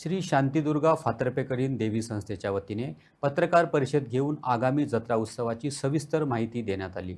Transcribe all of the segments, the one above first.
श्री शांतीदुर्गा फातर्पेकरीण देवी संस्थेच्या वतीने पत्रकार परिषद घेऊन आगामी जत्रा उत्सवाची सविस्तर माहिती देण्यात आली।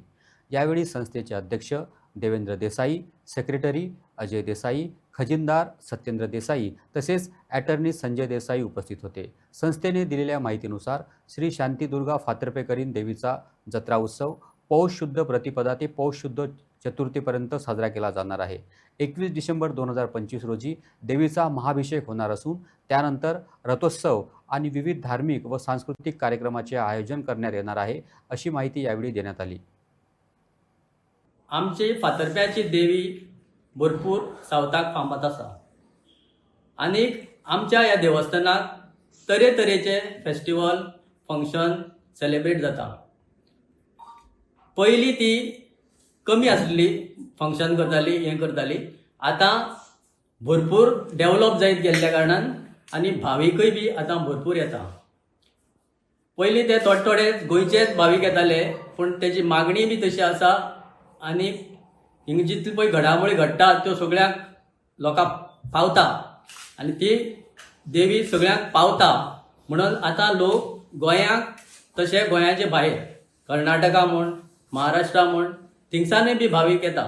यावेळी संस्थेचे अध्यक्ष देवेंद्र देसाई, सेक्रेटरी अजय देसाई, खजिनदार सत्येंद्र देसाई तसेच अटर्नी संजय देसाई उपस्थित होते। संस्थेने दिलेल्या माहितीनुसार श्री शांतीदुर्गा फातर्पेकरीण देवीचा जत्रा उत्सव पौष शुद्ध प्रतिपदा ते पौष शुद्ध चतुर्थीपर्यंत साजरा केला जाणार आहे। 21 डिसेंबर 2025 रोजी देवीचा महाभिषेक होणार असून त्यानंतर रथोत्सव आणि विविध धार्मिक व सांस्कृतिक कार्यक्रमाचे आयोजन करण्यात येणार आहे, अशी माहिती यावेळी देण्यात आली। आमची फातर्प्याची देवी भरपूर सावताक फामाद आसा आणि आमच्या ह्या देवस्थानाक तरेतरेचे फेस्टिवल फंक्शन सेलिब्रेट जाता। पहिली ती कमी आसली फंक्शन करताली हे करताली, आता भरपूर डेव्हलप जायत गेल्ल्या कारणान आणि भाविकय बी आता भरपूर येता। पयलीं ते थोडे गोंयचेच भाविक येताले, पण त्याची मागणी बी तशी आसा आणि हिंग जितली पळय घडामोडी घडटा त्यो सगळ्यांक लोकांक पावता आणि ती देवी सगळ्यांक पावता म्हणून आता लोक गोंयांक तशें गोंयाचे भायर कर्नाटका म्हण महाराष्ट्रा म्हण थिंगसानय बी भाविक येता।